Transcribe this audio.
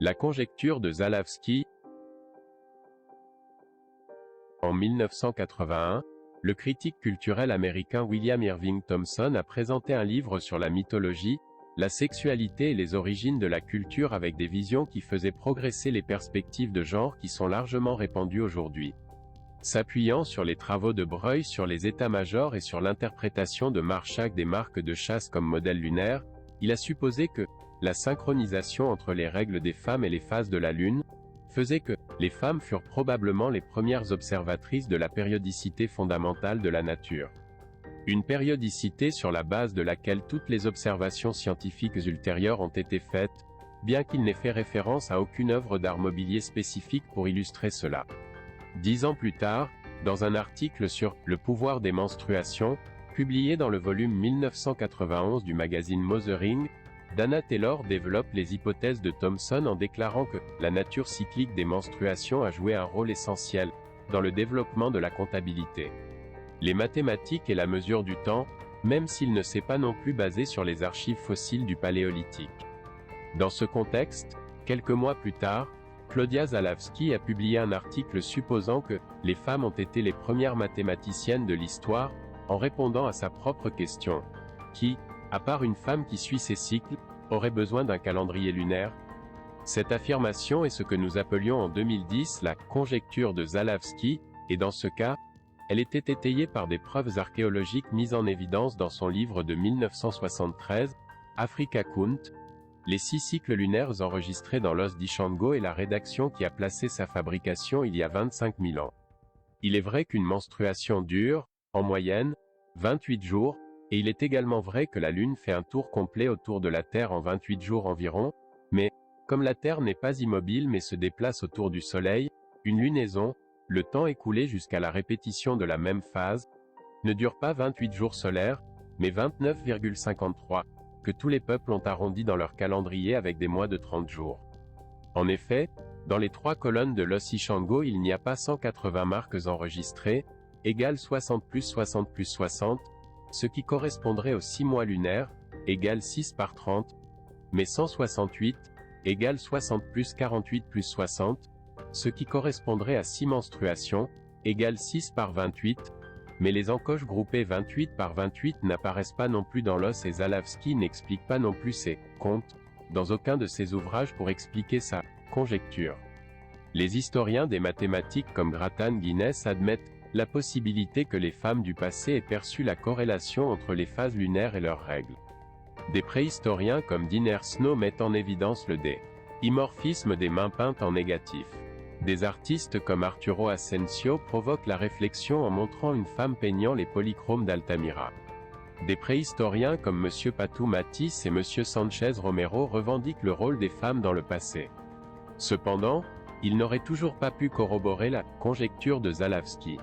La conjecture de Zalawski. En 1981, le critique culturel américain William Irving Thompson a présenté un livre sur la mythologie, la sexualité et les origines de la culture avec des visions qui faisaient progresser les perspectives de genre qui sont largement répandues aujourd'hui. S'appuyant sur les travaux de Breuil sur les états-majors et sur l'interprétation de Marshak des marques de chasse comme modèle lunaire, il a supposé que la synchronisation entre les règles des femmes et les phases de la Lune faisait que les femmes furent probablement les premières observatrices de la périodicité fondamentale de la nature. Une périodicité sur la base de laquelle toutes les observations scientifiques ultérieures ont été faites, bien qu'il n'ait fait référence à aucune œuvre d'art mobilier spécifique pour illustrer cela. 10 ans plus tard, dans un article sur « Le pouvoir des menstruations », publié dans le volume 1991 du magazine Mothering, Dana Taylor développe les hypothèses de Thompson en déclarant que la nature cyclique des menstruations a joué un rôle essentiel dans le développement de la comptabilité. Les mathématiques et la mesure du temps, même s'il ne s'est pas non plus basé sur les archives fossiles du Paléolithique. Dans ce contexte, quelques mois plus tard, Claudia Zalawski a publié un article supposant que les femmes ont été les premières mathématiciennes de l'histoire, en répondant à sa propre question. Qui, à part une femme qui suit ses cycles, aurait besoin d'un calendrier lunaire? Cette affirmation est ce que nous appelions en 2010 la conjecture de Zalawski, et dans ce cas, elle était étayée par des preuves archéologiques mises en évidence dans son livre de 1973, Africa Count, les 6 cycles lunaires enregistrés dans l'os d'Ishango et la rédaction qui a placé sa fabrication il y a 25 000 ans. Il est vrai qu'une menstruation dure, en moyenne, 28 jours, et il est également vrai que la Lune fait un tour complet autour de la Terre en 28 jours environ, mais, comme la Terre n'est pas immobile mais se déplace autour du Soleil, une lunaison, le temps écoulé jusqu'à la répétition de la même phase, ne dure pas 28 jours solaires, mais 29,53, que tous les peuples ont arrondi dans leur calendrier avec des mois de 30 jours. En effet, dans les 3 colonnes de l'os Ishango il n'y a pas 180 marques enregistrées, égale 60 plus 60 plus 60, ce qui correspondrait aux 6 mois lunaires, égale 6 par 30, mais 168, égale 60 plus 48 plus 60, ce qui correspondrait à 6 menstruations, égale 6 par 28, mais les encoches groupées 28 par 28 n'apparaissent pas non plus dans l'os et Zalawski n'explique pas non plus ses comptes dans aucun de ses ouvrages pour expliquer sa conjecture. Les historiens des mathématiques comme Grattan Guinness admettent la possibilité que les femmes du passé aient perçu la corrélation entre les phases lunaires et leurs règles. Des préhistoriens comme Dinner Snow mettent en évidence le dimorphisme des mains peintes en négatif. Des artistes comme Arturo Asensio provoquent la réflexion en montrant une femme peignant les polychromes d'Altamira. Des préhistoriens comme M. Patou Matisse et M. Sanchez Romero revendiquent le rôle des femmes dans le passé. Cependant, ils n'auraient toujours pas pu corroborer la conjecture de Zalawski.